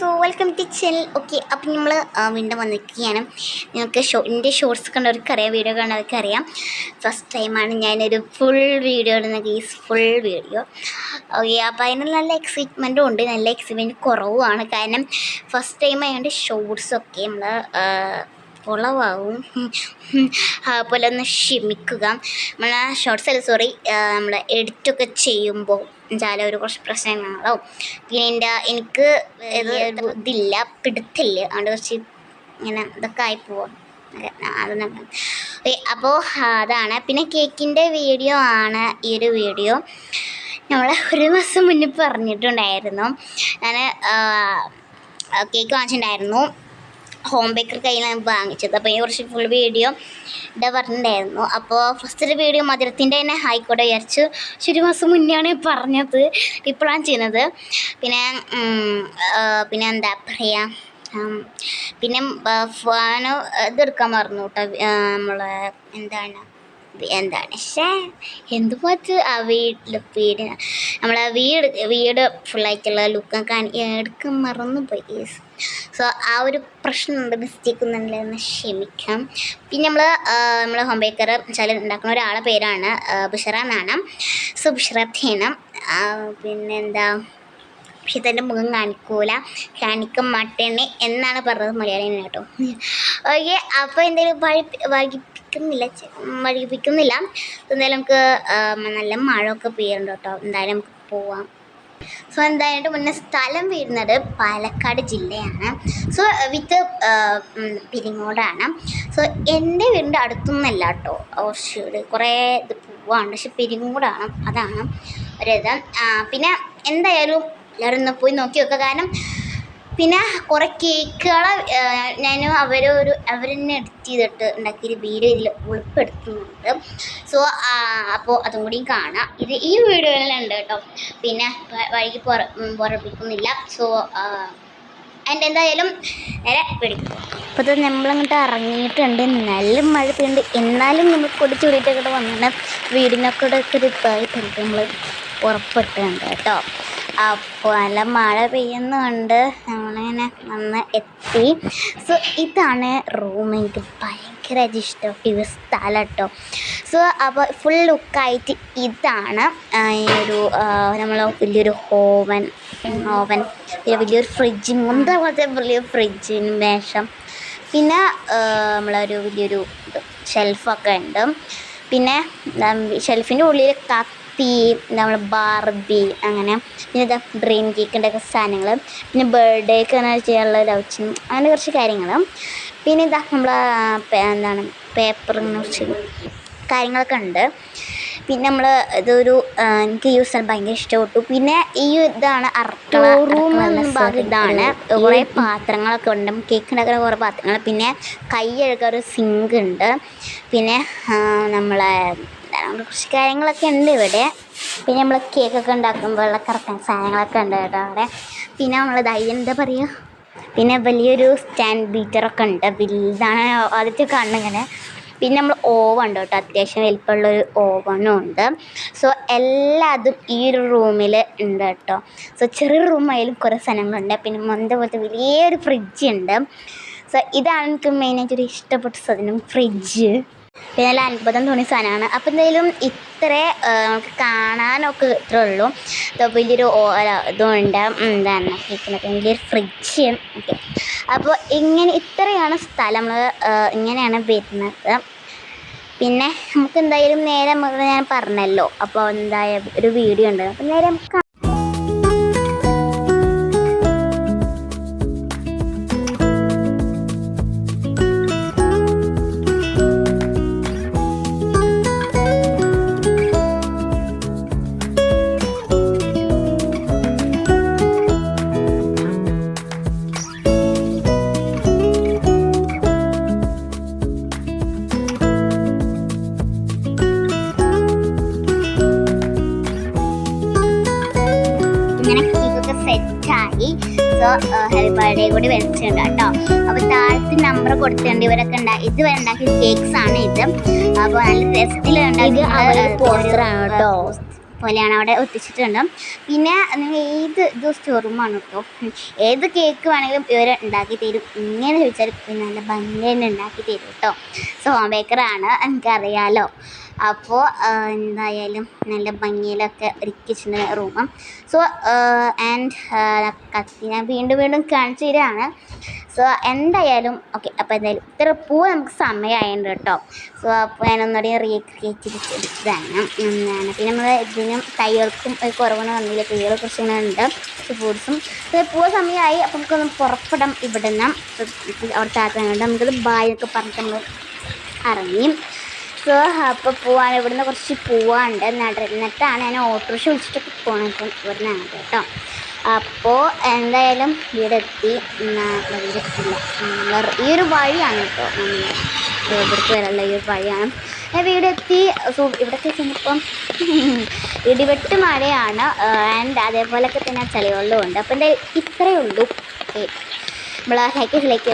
So welcome to channel. Okay, അപ്പം നമ്മൾ വീണ്ടും വന്നിരിക്കുകയാണ്. നിങ്ങൾക്ക് എൻ്റെ ഷോർട്സ് കണ്ടവർക്കറിയാം, വീഡിയോ കണ്ടവർക്കറിയാം. ഫസ്റ്റ് ടൈമാണ് ഞാനൊരു ഫുൾ വീഡിയോ ഇടുന്നത്, ഫുൾ വീഡിയോ. ഓക്കെ, അപ്പോൾ അതിന് നല്ല എക്സൈറ്റ്മെൻറ്റും ഉണ്ട്, നല്ല എക്സൈറ്റ്മെൻറ്റ് കുറവുമാണ്. കാരണം ഫസ്റ്റ് ടൈം ആയതുകൊണ്ട് ഷോർട്സൊക്കെ നമ്മൾ കുളവാകും. അതുപോലെ ഒന്ന് ക്ഷമിക്കുക. നമ്മൾ ഷോർട്സ് അല്ല, സോറി, നമ്മൾ എഡിറ്റൊക്കെ ചെയ്യുമ്പോൾ എന്തായാലും ഒരു കുറച്ച് പ്രശ്നങ്ങളാവും. പിന്നെ എനിക്ക് ഇതില്ല, പിടുത്തില്ല, അതുകൊണ്ട് കുറച്ച് ഇങ്ങനെ ഇതൊക്കെ ആയിപ്പോവാം. അതൊന്നും അപ്പോൾ അതാണ്. പിന്നെ കേക്കിൻ്റെ വീഡിയോ ആണ് ഈ ഒരു വീഡിയോ. നമ്മൾ ഒരു മാസം മുന്നേ പറഞ്ഞിട്ടുണ്ടായിരുന്നു. ഞാൻ കേക്ക് വാങ്ങിച്ചിട്ടുണ്ടായിരുന്നു, ഹോം ബേക്കർ കയ്യിലാണ് വാങ്ങിച്ചത്. അപ്പോൾ ഈ കുറച്ച് ഫുൾ വീഡിയോ ഇതാ പറഞ്ഞിട്ടുണ്ടായിരുന്നു. അപ്പോൾ ഫസ്റ്റ് വീഡിയോ മധുരത്തിൻ്റെ തന്നെ ആയിക്കോട്ടെ വിചാരിച്ചു. പക്ഷെ ഒരു മാസം മുന്നെയാണ് പറഞ്ഞത്, ഇപ്പോഴാണ് ചെയ്യുന്നത്. പിന്നെ എന്താ പറയുക, പിന്നെ ഫോണ് ഇതെടുക്കാൻ മറന്നു കേട്ടോ. നമ്മളെ എന്താണ് എന്തുപോലത്തെ ആ വീട് നമ്മളെ വീട് ഫുള്ളായിട്ടുള്ള ലുക്ക് എടുക്കാൻ മറന്നു പോയി. സോ ആ ഒരു പ്രശ്നമുണ്ട്, മിസ്റ്റേക്ക് ഒന്നുമില്ലെന്ന് ക്ഷമിക്കാം. പിന്നെ നമ്മൾ ഹോം ബേക്കർ വെച്ചാൽ ഉണ്ടാക്കുന്ന ഒരാളെ പേരാണ് ബുഷറ എന്നാണ്. സോ ബുഷറത്തേനും പിന്നെന്താ, പക്ഷെ തൻ്റെ മുഖം കാണിക്കാൻ മാട്ടേണേ എന്നാണ് പറഞ്ഞത് മലയാളം കേട്ടോ. ഓക്കെ, അപ്പോൾ എന്തെങ്കിലും വഴിപ്പിക്കുന്നില്ല. എന്തായാലും നമുക്ക് നല്ല മഴയൊക്കെ പെയ്യുന്നുണ്ട് കേട്ടോ. എന്തായാലും നമുക്ക് പോവാം. സോ എന്തായാലും മുന്നേ സ്ഥലം വരുന്നത് പാലക്കാട് ജില്ലയാണ്. So with പെരിങ്ങോടാണ്. സോ എൻ്റെ വീടിൻ്റെ അടുത്തൊന്നല്ല കേട്ടോ, കുറേ ഇത് പോവാണ്ട്, പക്ഷെ പെരിങ്ങോടാണ്, അതാണ് ഒരിത്. പിന്നെ എന്തായാലും എല്ലാവരും ഒന്ന് പോയി നോക്കി വെക്കുക. കാരണം പിന്നെ കുറേ കേക്കുകൾ ഞാൻ അവരെന്നെ എഡിറ്റ് ചെയ്തിട്ട് ഉണ്ടാക്കിയൊരു വീഡിയോ ഇതിൽ ഉൾപ്പെടുത്തുന്നുണ്ട്. സോ അപ്പോൾ അതും കൂടിയും കാണാം. ഈ വീഡിയോയിലുണ്ട് കേട്ടോ. പിന്നെ വഴിക്ക് പുറപ്പിക്കുന്നില്ല. സോ അതിൻ്റെ എന്തായാലും നേരെ പിടിക്കും. അപ്പോൾ ഇത് നമ്മളങ്ങോട്ട് ഇറങ്ങിയിട്ടുണ്ട്. നല്ല മഴ പെയ്യുന്നുണ്ട്, എന്നാലും നമ്മൾ കൊടിച്ചു കൂടിയിട്ടൊക്കെ വന്നിട്ട് വീടിനൊക്കെ ഒരു ഇതായിട്ടുണ്ട് നമ്മൾ ഉറപ്പിട്ടുണ്ട് കേട്ടോ. അപ്പോൾ നല്ല മഴ പെയ്യുന്നുണ്ട്, നമ്മളിങ്ങനെ വന്ന് എത്തി. സോ ഇതാണ് റൂം. എനിക്ക് ഭയങ്കരമായിട്ട് ഇഷ്ടപ്പെട്ട സ്ഥലം കേട്ടോ. സോ അപ്പോൾ ഫുൾ ലുക്കായിട്ട് ഇതാണ്. ഒരു നമ്മൾ വലിയൊരു ഓവൻ, പിന്നെ വലിയൊരു ഫ്രിഡ്ജ്, മുന്ത പോലത്തെ വലിയൊരു ഫ്രിഡ്ജിന് മേശം, പിന്നെ നമ്മളൊരു വലിയൊരു ഷെൽഫൊക്കെ ഉണ്ട്. പിന്നെ ഷെൽഫിൻ്റെ ഉള്ളിൽ നമ്മൾ ബാർബി, അങ്ങനെ പിന്നെ ഇതാ ഡ്രീം കേക്കിൻ്റെ ഒക്കെ സാധനങ്ങൾ, പിന്നെ ബർത്ത്ഡേക്ക് അങ്ങനെ ചെയ്യാനുള്ള ലൗച്ചും, അങ്ങനെ കുറച്ച് കാര്യങ്ങൾ. പിന്നെ ഇതാ നമ്മൾ പേപ്പറിനെ കുറിച്ച് കാര്യങ്ങളൊക്കെ ഉണ്ട്. പിന്നെ നമ്മൾ ഇതൊരു എനിക്ക് ഈ സ്ഥലം ഭയങ്കര ഇഷ്ടപ്പെട്ടു. പിന്നെ ഈ ഇതാണ് റൂം, ഇതാണ് കുറേ പാത്രങ്ങളൊക്കെ ഉണ്ട്, കേക്ക് ഉണ്ടാക്കുന്ന കുറേ പാത്രങ്ങൾ. പിന്നെ കൈ കഴുകാൻ ഒരു സിങ്ക് ഉണ്ട്. പിന്നെ നമ്മളെ കുറച്ച് കാര്യങ്ങളൊക്കെ ഉണ്ട് ഇവിടെ. പിന്നെ നമ്മൾ കേക്കൊക്കെ ഉണ്ടാക്കുമ്പോഴുള്ള കറക്റ്റ് സാധനങ്ങളൊക്കെ ഉണ്ട് കേട്ടോ അവിടെ. പിന്നെ നമ്മൾ എന്താ പറയുക, പിന്നെ വലിയൊരു സ്റ്റാൻഡ് ബീറ്ററൊക്കെ ഉണ്ട്, വലുതാണ് ആദ്യത്തെ കണ്ണിങ്ങനെ. പിന്നെ നമ്മൾ ഓവൻ ഉണ്ട് കേട്ടോ, അത്യാവശ്യം വലിപ്പമുള്ളൊരു ഓവനും ഉണ്ട്. സോ എല്ലാതും ഈ ഒരു റൂമിൽ ഉണ്ട് കേട്ടോ. സോ ചെറിയ റൂമായാലും കുറേ സാധനങ്ങളുണ്ട്. പിന്നെ മന്ത പോലത്തെ വലിയൊരു ഫ്രിഡ്ജ് ഉണ്ട്. സോ ഇതാണ് എനിക്ക് മെയിനായിട്ടൊരു ഇഷ്ടപ്പെട്ട സാധനം, ഫ്രിഡ്ജ്. പിന്നെ നല്ല അത്ഭുതം തോന്നിയ സാധനമാണ്. അപ്പോൾ എന്തായാലും നമുക്ക് കാണാനൊക്കെ ഇത്രേ ഉള്ളൂ. വലിയൊരു ഇതുണ്ട്, എന്താണ് കേൾക്കുന്നത്, വലിയൊരു ഫ്രിഡ്ജ്. ഓക്കെ, അപ്പോൾ ഇത്രയാണ് സ്ഥലം, ഇങ്ങനെയാണ് വരുന്നത്. പിന്നെ നമുക്ക് എന്തായാലും നേരെ ഞാൻ പറഞ്ഞല്ലോ, അപ്പോൾ എന്തായാലും ഒരു വീഡിയോ ഉണ്ട്, അപ്പോൾ നേരെ നമുക്ക് സെറ്റായി. സോ ഹാപ്പി ബർത്ത്ഡേ കൂടി വെച്ചിട്ടുണ്ട് കേട്ടോ. അപ്പോൾ താഴത്ത് നമ്പർ കൊടുത്തിട്ടുണ്ട്. ഇവരൊക്കെ ഇതുവരെ ഉണ്ടാക്കിയ കേക്ക്സ് ആണ് ഇത്. അപ്പോൾ നല്ല രസത്തിൽ ഉണ്ടാക്കിയ പോസ്റ്ററാണ് കേട്ടോ. പോലെയാണ് അവിടെ ഒട്ടിച്ചിട്ടുണ്ട്. പിന്നെ നിങ്ങൾ ഏത് ഇത് സ്റ്റോറൂമാണ് കേട്ടോ, ഏത് കേക്ക് വേണമെങ്കിലും ഇവർ ഉണ്ടാക്കി തരും. ഇങ്ങനെ ചോദിച്ചാൽ പിന്നെ നല്ല ഭംഗി തന്നെ ഉണ്ടാക്കി തരും കേട്ടോ. സോ ഹോം ബേക്കറാണ്, എനിക്കറിയാമല്ലോ. അപ്പോൾ എന്തായാലും നല്ല ഭംഗിയിലൊക്കെ ഒരുക്കിച്ചിട്ടുണ്ട് റൂം. സോ കത്തി ഞാൻ വീണ്ടും കാണിച്ചു തരികയാണ്. സോ എന്തായാലും ഓക്കെ. അപ്പോൾ എന്തായാലും ഇത്ര പൂവ് നമുക്ക് സമയമായിട്ടുണ്ട് കേട്ടോ. സോ അപ്പോൾ ഞാനൊന്നുകൂടി റീക്രിയേറ്റ് ചെയ്തെടുത്തതാണ്. പിന്നെ നമ്മൾ ഇതിനും തൈകൾക്കും ഒരു കുറവെന്ന് പറഞ്ഞില്ല, തൈകളെ കുറിച്ച് ഇങ്ങനെ ഉണ്ട് ഫ്രൂട്ട്സും. പൂവ് സമയമായി. അപ്പോൾ നമുക്കൊന്ന് പുറപ്പെടാം ഇവിടെ നിന്ന്. അവിടെ താഴ്ത്താനുണ്ട്, നമുക്കത് ബായൊക്കെ പറഞ്ഞിട്ട് നമ്മൾ ഇറങ്ങി. സോ അപ്പോൾ പോവാണ്. ഇവിടുന്ന് കുറച്ച് പോവാണ്ട് എന്നിട്ടാണ് ഞാൻ ഓട്ടോറിക്ഷ വിളിച്ചിട്ടൊക്കെ പോകണം. ഇപ്പം ഇവിടെ നിന്നാണ് കേട്ടോ. അപ്പോൾ എന്തായാലും ഇവിടെ എത്തി. ഈ ഒരു വഴിയാണ് കേട്ടോ, ഇവിടേക്ക് വരാനുള്ള ഈ ഒരു വഴിയാണ്. വീട് എത്തി. സോ ഇവിടേക്ക് ചെന്നപ്പം ഇടിവെട്ട് മഴയാണ്, ആൻഡ് അതേപോലെയൊക്കെ തന്നെ ചളിവെള്ളവും ഉണ്ട്. അപ്പോൾ എന്തായാലും ഇത്രയേ ഉള്ളൂ. ഓക്കെ, നമ്മൾ ഹാക്കേഴ്സിലേക്ക്